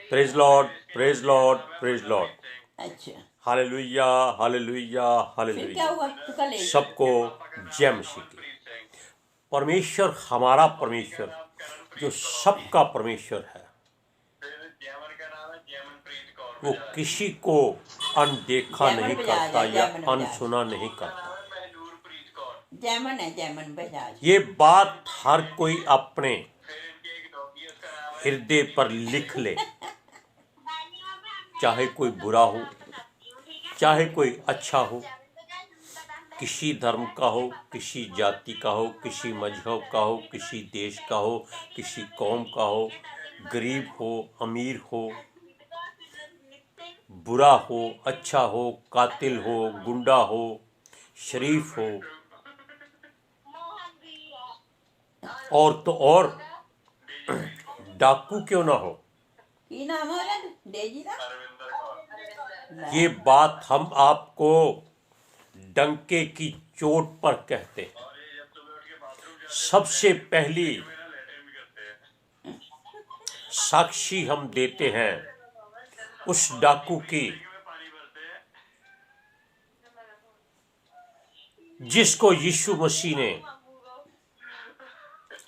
Praise Lord, praise Lord, praise Lord. अच्छा, hallelujah, hallelujah, फिर क्या हुआ? हालेलुया। तू कल ले सबको जय मसीह की। परमेश्वर, हमारा परमेश्वर जो सबका परमेश्वर है, वो किसी को अनदेखा जैमन नहीं बजाज करता है, या जैमन बजाज। अनसुना नहीं करता। जैमन है, जैमन बजाज। ये बात हर कोई अपने हृदय पर लिख ले, चाहे कोई बुरा हो, चाहे कोई अच्छा हो, किसी धर्म का हो, किसी जाति का हो, किसी मजहब का हो, किसी देश का हो, किसी कौम का हो, गरीब हो, अमीर हो, बुरा हो, अच्छा हो, कातिल हो, गुंडा हो, शरीफ हो, और तो और डाकू क्यों ना हो। की नाम है ओदा? डेजी दा? ये बात हम आपको डंके की चोट पर कहते हैं। सबसे पहली साक्षी हम देते हैं उस डाकू की जिसको यीशु मसीह ने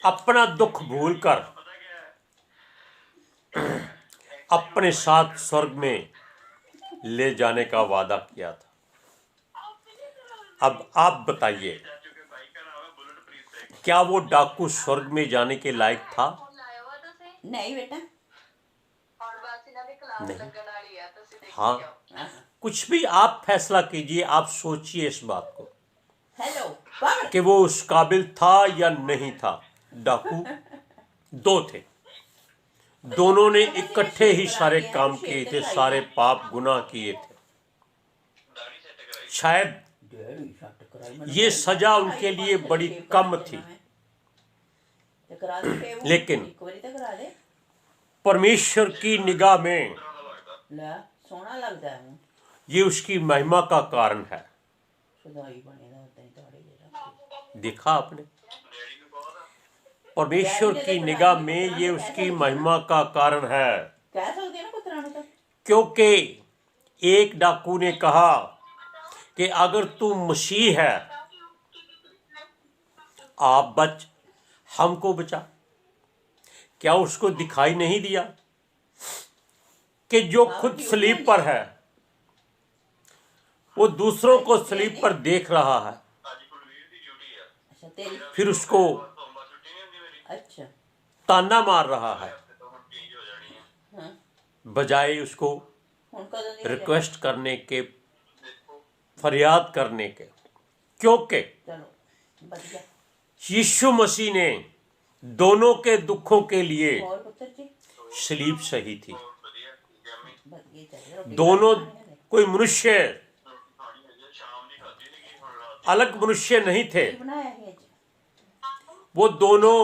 अपना दुख भूलकर अपने साथ स्वर्ग में ले जाने का वादा किया था। अब आप बताइए, क्या वो डाकू स्वर्ग में जाने के लायक था? नहीं बेटा, नहीं। हाँ, कुछ भी आप फैसला कीजिए, आप सोचिए इस बात को हेलो पावर। कि वो उस काबिल था या नहीं था। डाकू दो थे, दोनों ने इकट्ठे ही सारे काम किए थे, सारे पाप गुनाह किए थे। शायद ये सजा उनके लिए बड़ी कम थी, लेकिन परमेश्वर की निगाह में सोना लगता है, ये उसकी महिमा का कारण है। देखा आपने, परमेश्वर की निगाह में ये उसकी महिमा का कारण है, क्योंकि एक डाकू ने कहा कि अगर तू मसीह है, आप बच, हमको बचा। क्या उसको दिखाई नहीं दिया कि जो खुद सलीब पर है वो दूसरों को सलीब पर देख रहा है, फिर उसको अच्छा ताना मार रहा है, बजाय उसको रिक्वेस्ट करने के, फरियाद करने के। क्योंकि यीशु मसीह ने दोनों के दुखों के लिए सलीब सही थी। दोनों कोई मनुष्य अलग मनुष्य नहीं थे, वो दोनों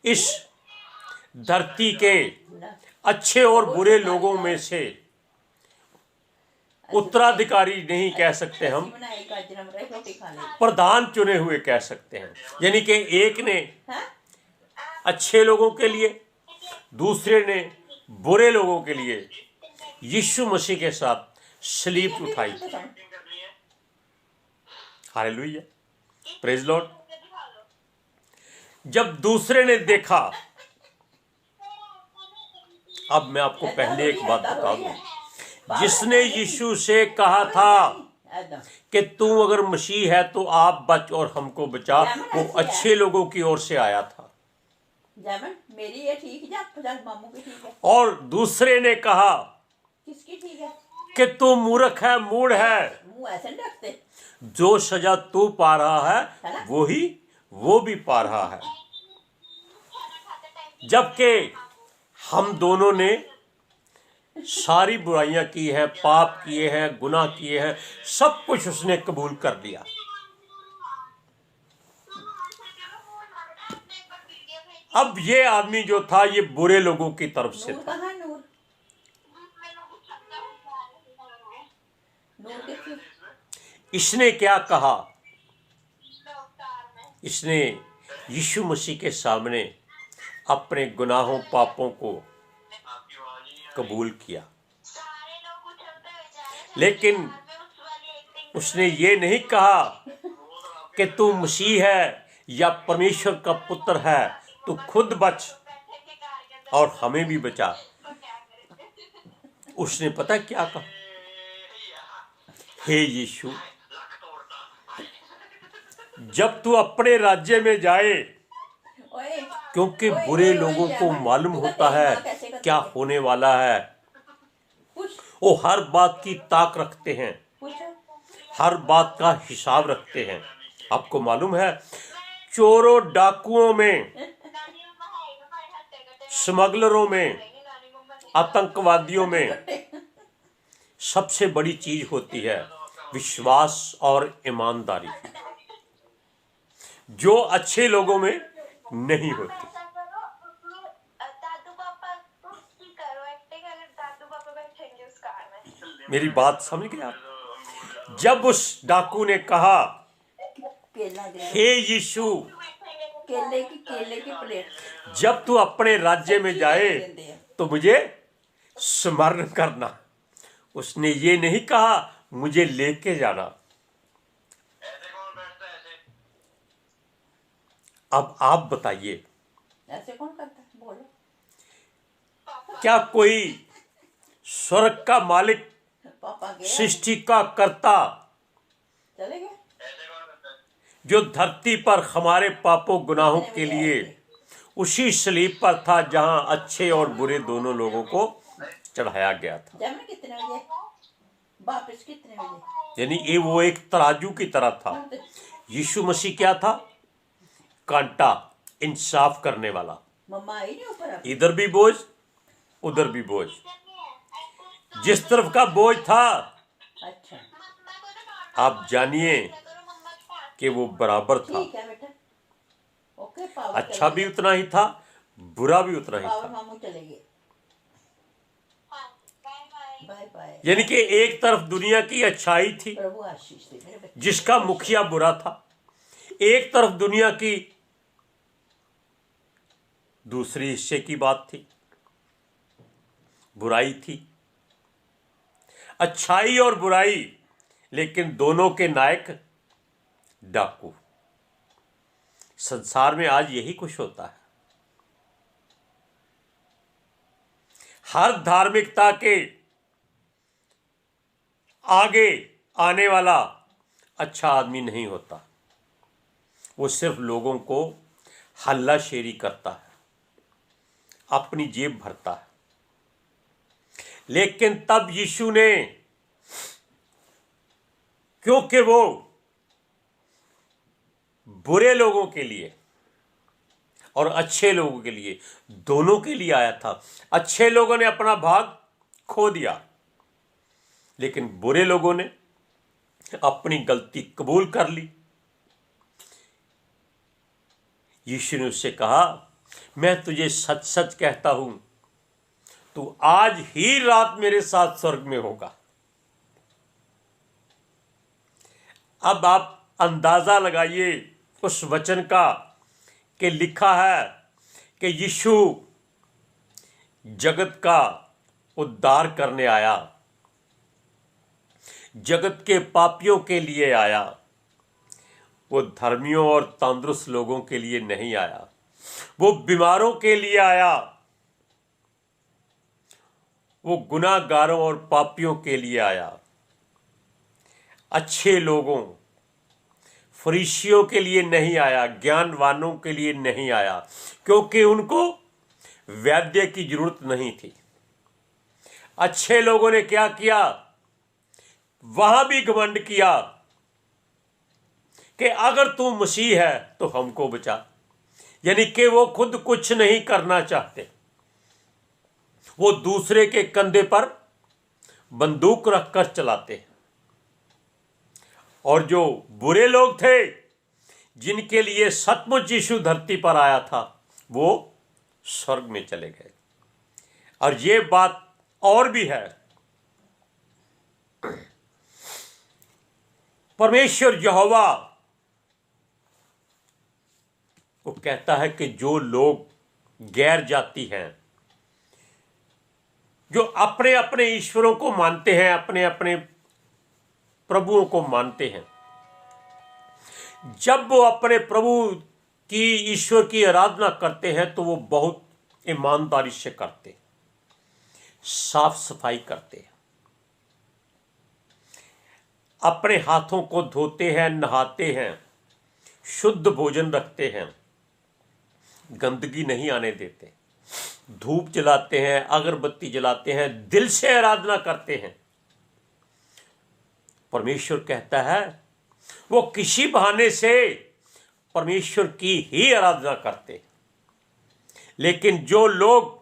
इस धरती के अच्छे और बुरे लोगों में से उत्तराधिकारी नहीं कह सकते हम, प्रधान चुने हुए कह सकते हैं। यानी कि एक ने अच्छे लोगों के लिए, दूसरे ने बुरे लोगों के लिए यीशु मसीह के साथ सलीब उठाई। Hallelujah, praise Lord. जब दूसरे ने देखा, अब मैं आपको पहले एक बात बता दूं, जिसने यीशु से कहा था कि तू अगर मसीह है तो आप बच और हमको बचा, वो अच्छे लोगों की ओर से आया था। मेरी ये ठीक है, मामू की ठीक है। और दूसरे ने कहा किसकी ठीक है? कि तू मूर्ख है, मूढ़ है, मुंह ऐसे नहीं रखते। जो सजा तू पा रहा है वो भी पा रहा है। जबकि हम दोनों ने सारी बुराइयां की है, पाप किए हैं, गुनाह किए हैं, सब कुछ उसने कबूल कर लिया। अब ये आदमी जो था, ये बुरे लोगों की तरफ से था। इसने क्या कहा? इसने यीशु मसीह के सामने अपने गुनाहों, पापों को कबूल किया, लेकिन उसने ये नहीं कहा कि तू मसीह है या परमेश्वर का पुत्र है, तू खुद बच और हमें भी बचा। उसने पता क्या कहा? हे यीशु, जब तू अपने राज्य में जाए, क्योंकि बुरे लोगों को मालूम होता है क्या होने वाला है, वो हर बात की ताक रखते हैं, हर बात का हिसाब रखते हैं। आपको मालूम है, चोरों डाकुओं में, स्मगलरों में, आतंकवादियों में सबसे बड़ी चीज होती है विश्वास और ईमानदारी, जो अच्छे लोगों में नहीं होती। मेरी बात समझ गए आप? जब उस डाकू ने कहा, हे यीशु, केले की प्लेट, जब तू अपने राज्य में जाए तो मुझे स्मरण करना, उसने ये नहीं कहा मुझे लेके जाना। अब आप बताइए, ऐसे कौन करता है? बोलो। क्या कोई स्वर्ग का मालिक, पापा गया, सृष्टि का कर्ता, चले गए, जो धरती पर हमारे पापों गुनाहों के लिए उसी सलीब पर था जहां अच्छे और बुरे दोनों लोगों को चढ़ाया गया था, जब कितने बजे वापस कितने बजे? यानी ये वो एक तराजू की तरह था। यीशु मसीह क्या था? कांटा, इंसाफ करने वाला। मम्मा आई नहीं ऊपर? इधर भी बोझ, उधर भी बोझ, जिस तरफ का बोझ था, अच्छा, आप जानिए कि वो बराबर था। ठीक है बेटा, ओके। अच्छा भी उतना ही था, बुरा भी उतना ही पावर था। मामू चले गए, बाय बाय। यानी कि एक तरफ दुनिया की अच्छाई थी प्रभु आशीष दे मेरे बच्चे, जिसका मुखिया बुरा था, एक तरफ दुनिया की दूसरी हिस्से की बात थी, बुराई थी। अच्छाई और बुराई, लेकिन दोनों के नायक डाकू। संसार में आज यही कुछ होता है। हर धार्मिकता के आगे आने वाला अच्छा आदमी नहीं होता, वो सिर्फ लोगों को हल्लाशेरी करता है, अपनी जेब भरता है। लेकिन तब यीशु ने, क्योंकि वो बुरे लोगों के लिए और अच्छे लोगों के लिए, दोनों के लिए आया था। अच्छे लोगों ने अपना भाग खो दिया, लेकिन बुरे लोगों ने अपनी गलती कबूल कर ली। यीशु ने उससे कहा, मैं तुझे सच सच कहता हूं, तू आज ही रात मेरे साथ स्वर्ग में होगा। अब आप अंदाजा लगाइए उस वचन का कि लिखा है कि यीशु जगत का उद्धार करने आया, जगत के पापियों के लिए आया। वो धर्मियों और तंदुरुस्त लोगों के लिए नहीं आया, वो बीमारों के लिए आया, वो गुनाहगारों और पापियों के लिए आया। अच्छे लोगों, फरीसियों के लिए नहीं आया, ज्ञानवानों के लिए नहीं आया, क्योंकि उनको वैद्य की जरूरत नहीं थी। अच्छे लोगों ने क्या किया? वहां भी घमंड किया कि अगर तू मसीह है तो हमको बचा। यानी कि वो खुद कुछ नहीं करना चाहते, वो दूसरे के कंधे पर बंदूक रखकर चलाते हैं। और जो बुरे लोग थे, जिनके लिए सचमुच यीशु धरती पर आया था, वो स्वर्ग में चले गए। और ये बात और भी है, परमेश्वर यहोवा वो कहता है कि जो लोग गैर जाति हैं, जो अपने अपने ईश्वरों को मानते हैं, अपने अपने प्रभुओं को मानते हैं, जब वो अपने प्रभु की, ईश्वर की आराधना करते हैं तो वो बहुत ईमानदारी से करते हैं, साफ सफाई करते हैं, अपने हाथों को धोते हैं, नहाते हैं, शुद्ध भोजन रखते हैं, गंदगी नहीं आने देते, धूप जलाते हैं, अगरबत्ती जलाते हैं, दिल से आराधना करते हैं। परमेश्वर कहता है वो किसी बहाने से परमेश्वर की ही आराधना करते हैं। लेकिन जो लोग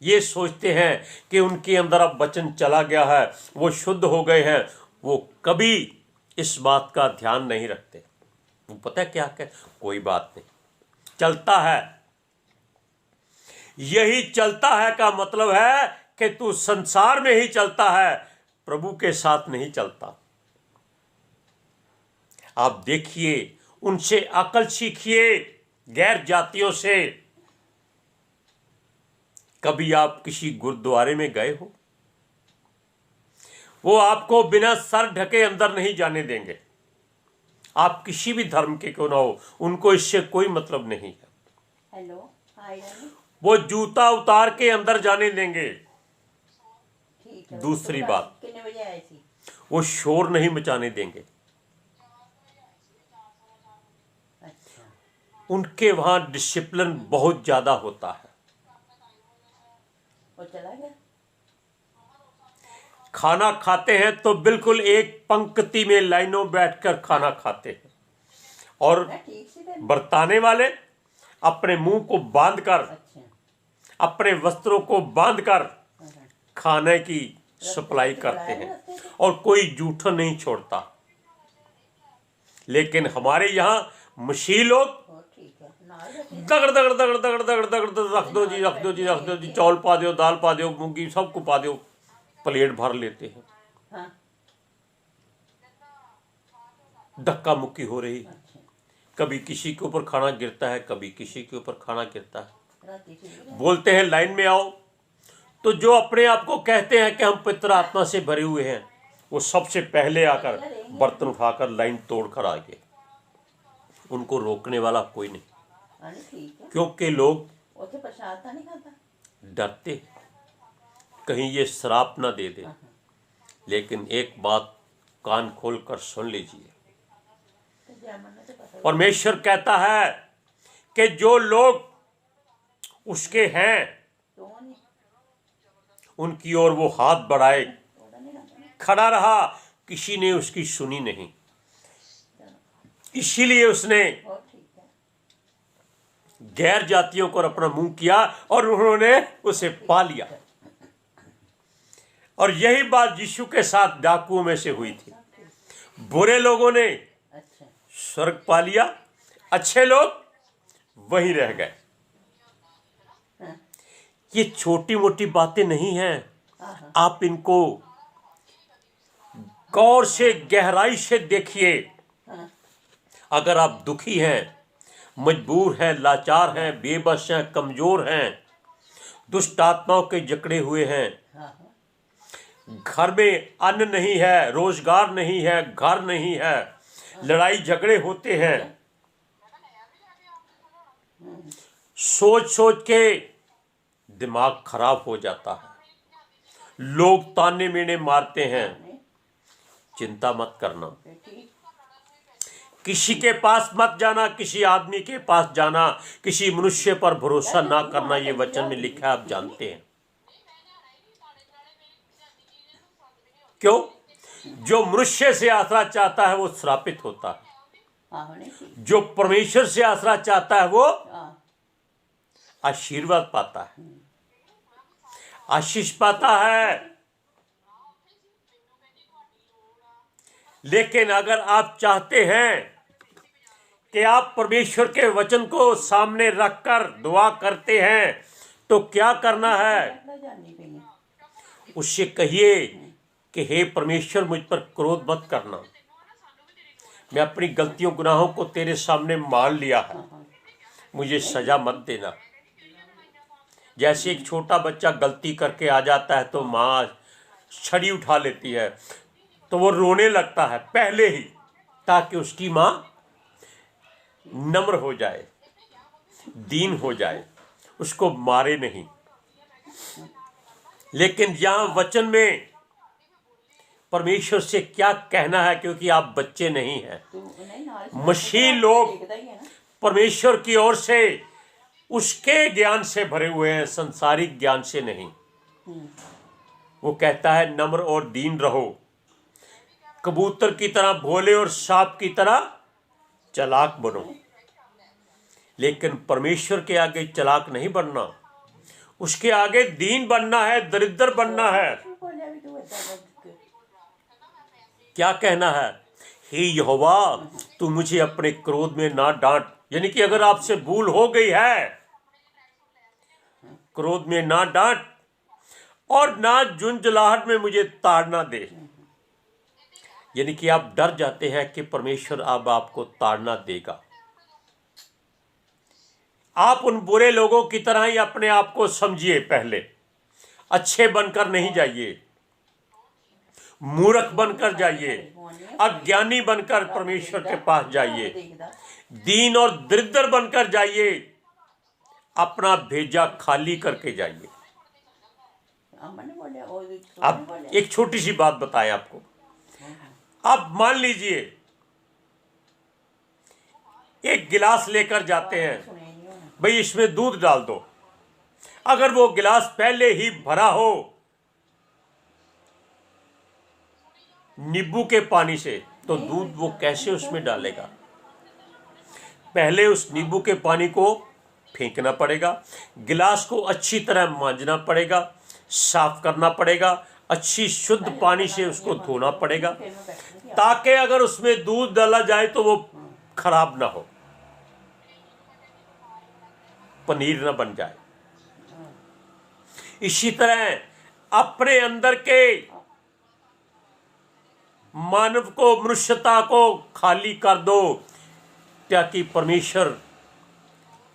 ये सोचते हैं कि उनके अंदर अब वचन चला गया है, वो शुद्ध हो गए हैं, वो कभी इस बात का ध्यान नहीं रखते। वो पता है क्या कह, कोई बात नहीं, चलता है। यही चलता है का मतलब है कि तू संसार में ही चलता है, प्रभु के साथ नहीं चलता। आप देखिए, उनसे अकल सीखिए, गैर जातियों से। कभी आप किसी गुरुद्वारे में गए हो? वो आपको बिना सर ढके अंदर नहीं जाने देंगे। आप किसी भी धर्म के क्यों ना हो, उनको इससे कोई मतलब नहीं है। हेलो, हाय। वो जूता उतार के अंदर जाने देंगे। ठीक है। दूसरी बात, कितने बजे आई थी? वो शोर नहीं मचाने देंगे। अच्छा। उनके वहां डिसिप्लिन बहुत ज्यादा होता है। वो चला गया? खाना खाते हैं तो बिल्कुल एक पंक्ति में लाइनों बैठकर खाना खाते हैं, और बरताने वाले अपने मुंह को बांधकर, अच्छा। अपने वस्त्रों को बांधकर खाने की सप्लाई करते हैं, और कोई जूठन नहीं छोड़ता। लेकिन हमारे यहाँ मसीह लोग दगड़ दगड़ दगड़ दगड़ दगड़ दगड़, रख दो जी, रख दो जी, रख दो जी, चावल पा दो, दाल पा दो, मूंगी सबको पा दो, प्लेट भर लेते हैं। हाँ। धक्का मुक्की हो रही। अच्छा। कभी किसी के ऊपर खाना गिरता है, कभी किसी के ऊपर खाना गिरता है। बोलते हैं लाइन में आओ, तो जो अपने आप को कहते हैं कि हम पवित्र आत्मा से भरे हुए हैं, वो सबसे पहले आकर बर्तन उठाकर लाइन तोड़कर आ गए। उनको रोकने वाला कोई नहीं, क्योंकि लोग डरते कहीं ये श्राप ना दे दे। लेकिन एक बात कान खोलकर सुन लीजिए, परमेश्वर कहता है कि जो लोग उसके हैं उनकी ओर वो हाथ बढ़ाए, खड़ा रहा, किसी ने उसकी सुनी नहीं। इसीलिए उसने गैर जातियों को अपना मुंह किया और उन्होंने उसे पा लिया। और यही बात यीशु के साथ डाकुओं में से हुई थी। बुरे लोगों ने स्वर्ग पा लिया, अच्छे लोग वहीं रह गए। ये छोटी मोटी बातें नहीं हैं, आप इनको गौर से, गहराई से देखिए। अगर आप दुखी हैं, मजबूर हैं, लाचार हैं, बेबस हैं, कमजोर हैं, दुष्ट आत्माओं के जकड़े हुए हैं, घर में अन्न नहीं है, रोजगार नहीं है, घर नहीं है, लड़ाई झगड़े होते हैं, सोच सोच के दिमाग खराब हो जाता है, लोग ताने मेने मारते हैं, चिंता मत करना। किसी के पास मत जाना, किसी आदमी के पास जाना, किसी मनुष्य पर भरोसा ना करना, ये वचन में लिखा है, आप जानते हैं। क्यों? जो मनुष्य से आसरा चाहता है वो श्रापित होता है, जो परमेश्वर से आसरा चाहता है वो आशीर्वाद पाता है, आशीष पाता है। लेकिन अगर आप चाहते हैं कि आप परमेश्वर के वचन को सामने रखकर दुआ करते हैं, तो क्या करना है? उससे कहिए कि हे परमेश्वर, मुझ पर क्रोध मत करना, मैं अपनी गलतियों गुनाहों को तेरे सामने मान लिया है, मुझे सजा मत देना। जैसे एक छोटा बच्चा गलती करके आ जाता है तो माँ छड़ी उठा लेती है, तो वो रोने लगता है पहले ही, ताकि उसकी माँ नम्र हो जाए, दीन हो जाए, उसको मारे नहीं। लेकिन यहाँ वचन में परमेश्वर से क्या कहना है, क्योंकि आप बच्चे नहीं हैं, मसीह लोग परमेश्वर की ओर से उसके ज्ञान से भरे हुए हैं, संसारिक ज्ञान से नहीं। वो कहता है नम्र और दीन रहो, कबूतर की तरह भोले और सांप की तरह चालाक बनो। लेकिन परमेश्वर के आगे चालाक नहीं बनना, उसके आगे दीन बनना है, दरिद्र बनना है। क्या कहना है, हे यहोवा तू मुझे अपने क्रोध में ना डांट। यानी कि अगर आपसे भूल हो गई है, क्रोध में ना डांट और ना झुंझलाहट में मुझे ताड़ना दे। यानी कि आप डर जाते हैं कि परमेश्वर अब आपको ताड़ना देगा। आप उन बुरे लोगों की तरह ही अपने आप को समझिए, पहले अच्छे बनकर नहीं जाइए, मूर्ख बनकर जाइए, अज्ञानी बनकर परमेश्वर के पास जाइए, दीन और दरिद्र बनकर जाइए, अपना भेजा खाली करके जाइए। अब एक छोटी सी बात बताएं आपको। अब मान लीजिए एक गिलास लेकर जाते हैं, भाई इसमें दूध डाल दो। अगर वो गिलास पहले ही भरा हो नींबू के पानी से, तो दूध वो कैसे उसमें डालेगा? पहले उस नींबू के पानी को फेंकना पड़ेगा, गिलास को अच्छी तरह मांजना पड़ेगा, साफ करना पड़ेगा, अच्छी शुद्ध पानी से उसको धोना पड़ेगा, ताकि अगर उसमें दूध डाला जाए तो वो खराब ना हो, पनीर ना बन जाए। इसी तरह अपने अंदर के मानव को, मनुष्यता को खाली कर दो, ताकि परमेश्वर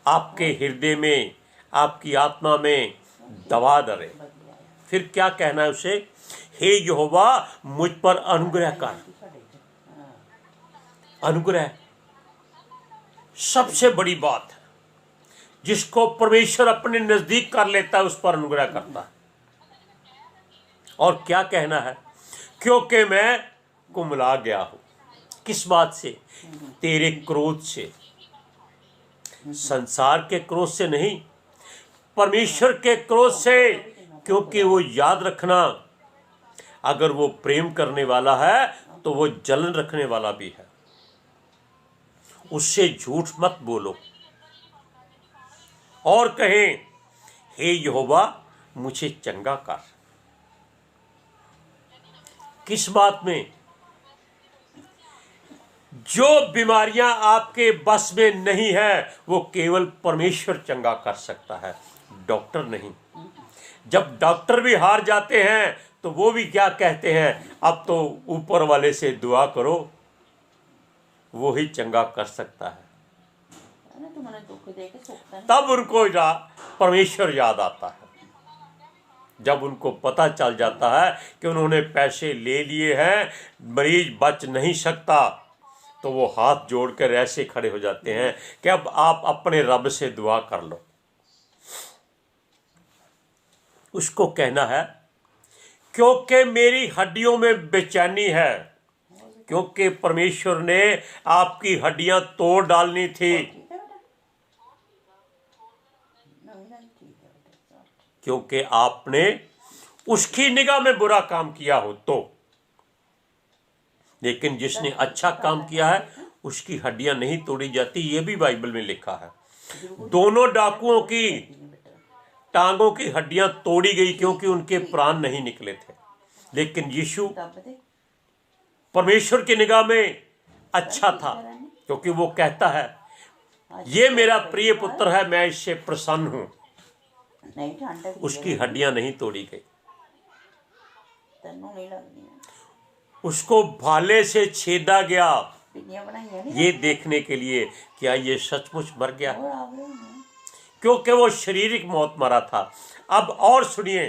आपके हृदय में, आपकी आत्मा में दवा दे। फिर क्या कहना है उसे, हे यहोवा मुझ पर अनुग्रह कर। अनुग्रह सबसे बड़ी बात है, जिसको परमेश्वर अपने नजदीक कर लेता है उस पर अनुग्रह करता है। और क्या कहना है, क्योंकि मैं कुमला गया हूं। किस बात से? तेरे क्रोध से, संसार के क्रोध से नहीं, परमेश्वर के क्रोध से। क्योंकि वो याद रखना, अगर वो प्रेम करने वाला है तो वो जलन रखने वाला भी है। उससे झूठ मत बोलो और कहें, हे यहोवा मुझे चंगा कर। किस बात में? जो बीमारियां आपके बस में नहीं है वो केवल परमेश्वर चंगा कर सकता है, डॉक्टर नहीं। जब डॉक्टर भी हार जाते हैं तो वो भी क्या कहते हैं, अब तो ऊपर वाले से दुआ करो, वो ही चंगा कर सकता है। तब उनको परमेश्वर याद आता है। जब उनको पता चल जाता है कि उन्होंने पैसे ले लिए हैं, मरीज बच नहीं सकता, तो वो हाथ जोड़कर ऐसे खड़े हो जाते हैं कि अब आप अपने रब से दुआ कर लो। उसको कहना है, क्योंकि मेरी हड्डियों में बेचैनी है, क्योंकि परमेश्वर ने आपकी हड्डियां तोड़ डालनी थी, क्योंकि आपने उसकी निगाह में बुरा काम किया हो तो। लेकिन जिसने अच्छा काम किया है उसकी हड्डियां नहीं तोड़ी जाती, ये भी बाइबल में लिखा है। दोनों डाकुओं की टांगों की हड्डियां तोड़ी गई क्योंकि उनके प्राण नहीं निकले थे। लेकिन यीशु परमेश्वर की निगाह में अच्छा था, क्योंकि वो कहता है, ये मेरा प्रिय पुत्र है, मैं इससे प्रसन्न हूं। उसकी हड्डियां नहीं तोड़ी गई, उसको भाले से छेदा गया, ये देखने के लिए क्या ये सचमुच मर गया। क्योंकि वो शारीरिक मौत मरा था। अब और सुनिए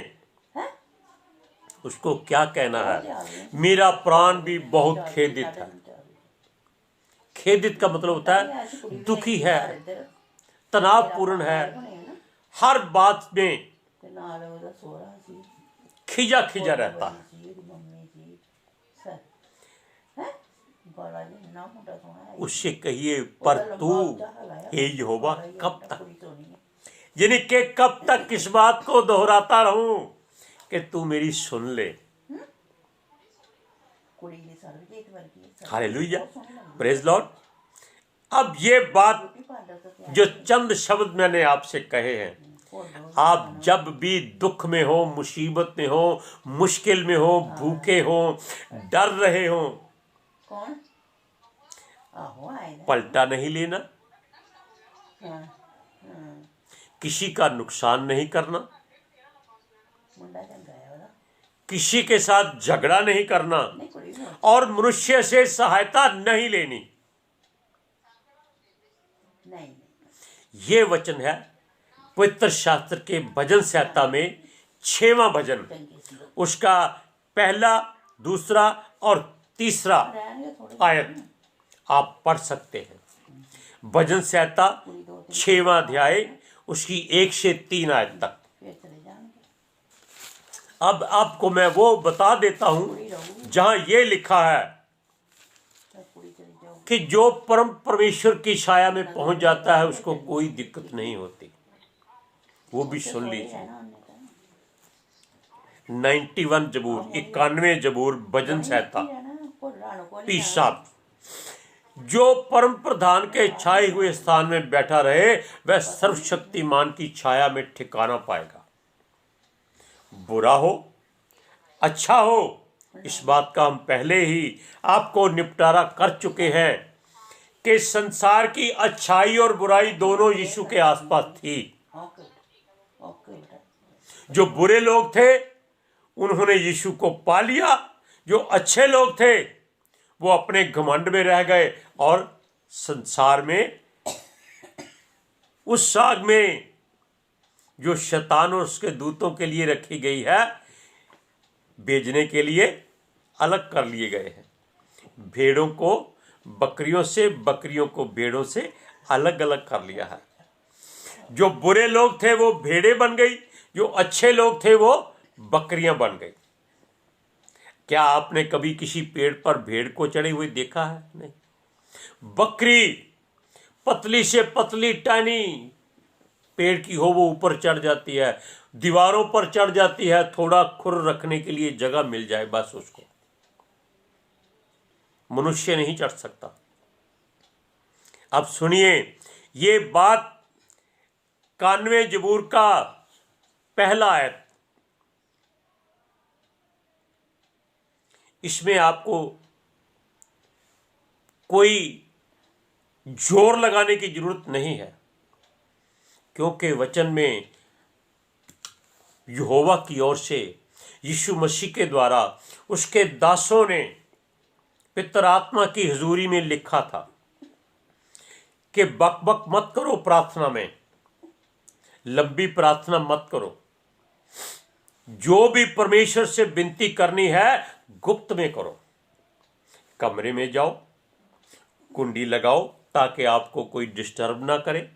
उसको क्या कहना है, मेरा प्राण भी बहुत खेदित है। खेदित का मतलब होता है दुखी है, तनावपूर्ण है, हर बात में खिजा खिजा रहता है। उससे कहिए पर तू हे यहोवा कब तक, यानी कि कब तक इस बात को दोहराता रहूं कि तू मेरी सुन ले। Hallelujah, praise Lord. अब ये बात जो चंद शब्द मैंने आपसे कहे हैं, आप जब भी दुख में हो, मुसीबत में हो, मुश्किल में हो, भूखे हो, डर रहे हो, पलटा नहीं लेना, किसी का नुकसान नहीं करना, किसी के साथ झगड़ा नहीं करना और मनुष्य से सहायता नहीं लेनी। ये वचन है पवित्र शास्त्र के भजन संहिता में 6वां भजन, उसका पहला, दूसरा और तीसरा आयत आप पढ़ सकते हैं। भजन संहिता 6वां अध्याय उसकी 1 से 3 आयत तक। अब आपको मैं वो बता देता हूं जहां ये लिखा है कि जो परम परमेश्वर की छाया में पहुंच जाता है उसको कोई दिक्कत नहीं होती। वो भी सुन लीजिए। 91 जबूर, 91 जबूर भजन संहिता 30। जो परम प्रधान के छाए हुए स्थान में बैठा रहे वह सर्वशक्तिमान की छाया में ठिकाना पाएगा। बुरा हो अच्छा हो, इस बात का हम पहले ही आपको निपटारा कर चुके हैं कि संसार की अच्छाई और बुराई दोनों यीशु के आसपास थी। जो बुरे लोग थे उन्होंने यीशु को पा लिया, जो अच्छे लोग थे वो अपने घमंड में रह गए और संसार में उस आग में जो शैतान और उसके दूतों के लिए रखी गई है बेचने के लिए अलग कर लिए गए हैं। भेड़ों को बकरियों से, बकरियों को भेड़ों से अलग अलग कर लिया है। जो बुरे लोग थे वो भेड़ें बन गई, जो अच्छे लोग थे वो बकरियां बन गई। क्या आपने कभी किसी पेड़ पर भेड़ को चढ़े हुए देखा है? नहीं। बकरी पतली से पतली टहनी पेड़ की हो वो ऊपर चढ़ जाती है, दीवारों पर चढ़ जाती है, थोड़ा खुर रखने के लिए जगह मिल जाए बस उसको। मनुष्य नहीं चढ़ सकता। अब सुनिए ये बात 91 जबूर का पहला आयत। इसमें आपको कोई जोर लगाने की जरूरत नहीं है, क्योंकि वचन में यहोवा की ओर से यीशु मसीह के द्वारा उसके दासों ने पितर आत्मा की हुजूरी में लिखा था कि बक बक मत करो प्रार्थना में, लंबी प्रार्थना मत करो। जो भी परमेश्वर से विनती करनी है गुप्त में करो। कमरे में जाओ, कुंडी लगाओ ताकि आपको कोई डिस्टर्ब ना करे,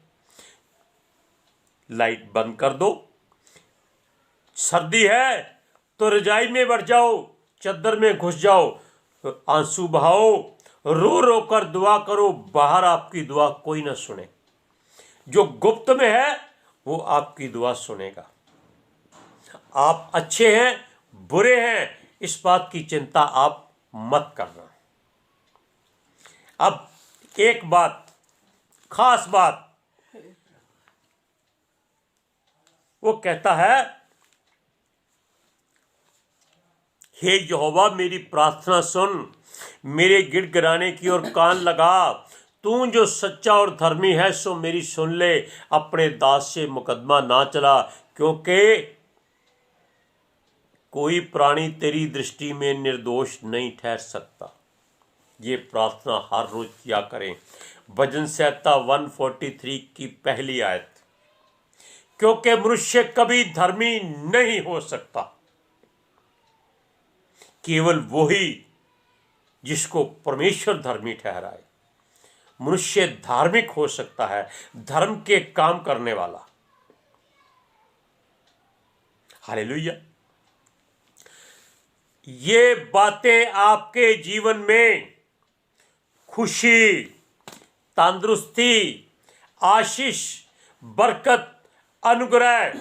लाइट बंद कर दो। सर्दी है तो रजाई में बढ़ जाओ, चद्दर में घुस जाओ, आंसू बहाओ, रो रो कर दुआ करो। बाहर आपकी दुआ कोई ना सुने, जो गुप्त में है वो आपकी दुआ सुनेगा। आप अच्छे हैं बुरे हैं इस बात की चिंता आप मत करना। अब एक बात, खास बात, वो कहता है हे यहोवा मेरी प्रार्थना सुन, मेरे गिड़गिड़ाने की ओर कान लगा। तू जो सच्चा और धर्मी है सो मेरी सुन ले। अपने दास से मुकदमा ना चला, क्योंकि कोई प्राणी तेरी दृष्टि में निर्दोष नहीं ठहर सकता। ये प्रार्थना हर रोज किया करें। भजन संहिता 143 की पहली आयत। क्योंकि मनुष्य कभी धर्मी नहीं हो सकता। केवल वही जिसको परमेश्वर धर्मी ठहराए। मनुष्य धार्मिक हो सकता है, धर्म के काम करने वाला। हालेलुया। ये बातें आपके जीवन में खुशी, तंदुरुस्ती, आशीष, बरकत, अनुग्रह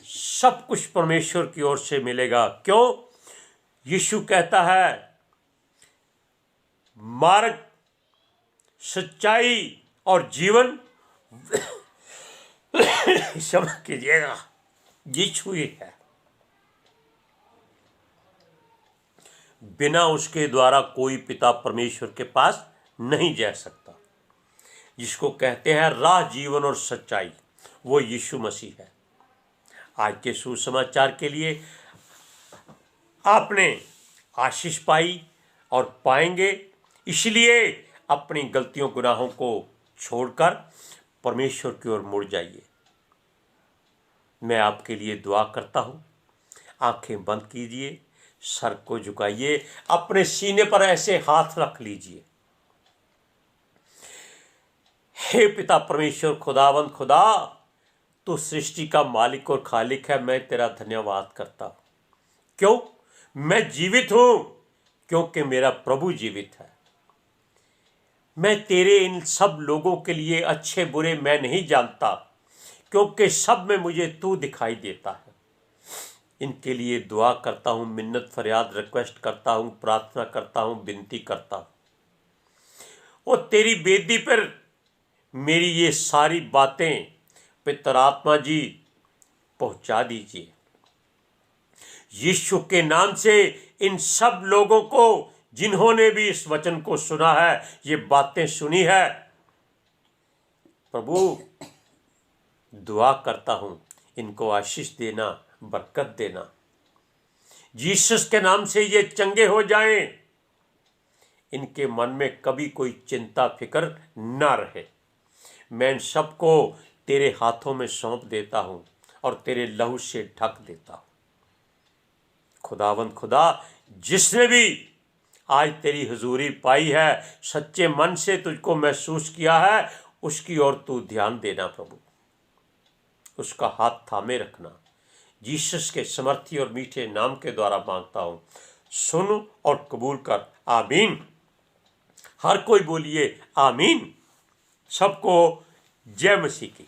सब कुछ परमेश्वर की ओर से मिलेगा। क्यों? यीशु कहता है, मार्ग, सच्चाई और जीवन क्षमा कीजिएगा, यीशु ही है। बिना उसके द्वारा कोई पिता परमेश्वर के पास नहीं जा सकता। जिसको कहते हैं राह, जीवन और सच्चाई, वो यीशु मसीह है। आज के सुसमाचार के लिए आपने आशीष पाई और पाएंगे, इसलिए अपनी गलतियों गुनाहों को छोड़कर परमेश्वर की ओर मुड़ जाइए। मैं आपके लिए दुआ करता हूँ। आंखें बंद कीजिए, सर को झुकाइए, अपने सीने पर ऐसे हाथ रख लीजिए। हे पिता परमेश्वर, खुदावंद खुदा, तू सृष्टि का मालिक और खालिक है। मैं तेरा धन्यवाद करता हूँ। क्यों? मैं जीवित हूं क्योंकि मेरा प्रभु जीवित है। मैं तेरे इन सब लोगों के लिए अच्छे बुरे मैं नहीं जानता, क्योंकि सब में मुझे तू दिखाई देता है। इनके लिए दुआ करता हूँ, मिन्नत फरियाद रिक्वेस्ट करता हूँ, प्रार्थना करता हूँ, विनती करता हूँ। वो तेरी वेदी पर मेरी ये सारी बातें पितर आत्मा जी पहुंचा दीजिए। यीशु के नाम से इन सब लोगों को, जिन्होंने भी इस वचन को सुना है, ये बातें सुनी है, प्रभु दुआ करता हूं, इनको आशीष देना, बरकत देना। जीसस के नाम से ये चंगे हो जाएं, इनके मन में कभी कोई चिंता फिक्र ना रहे। मैं इन सबको तेरे हाथों में सौंप देता हूं और तेरे लहू से ढक देता हूं। खुदावंद खुदा, जिसने भी आज तेरी हुजूरी पाई है, सच्चे मन से तुझको महसूस किया है, उसकी ओर तू ध्यान देना प्रभु। उसका हाथ थामे रखना। जीसस के समर्थी और मीठे नाम के द्वारा मांगता हूं, सुन और कबूल कर। आमीन। हर कोई बोलिए आमीन। सबको जय मसीह की।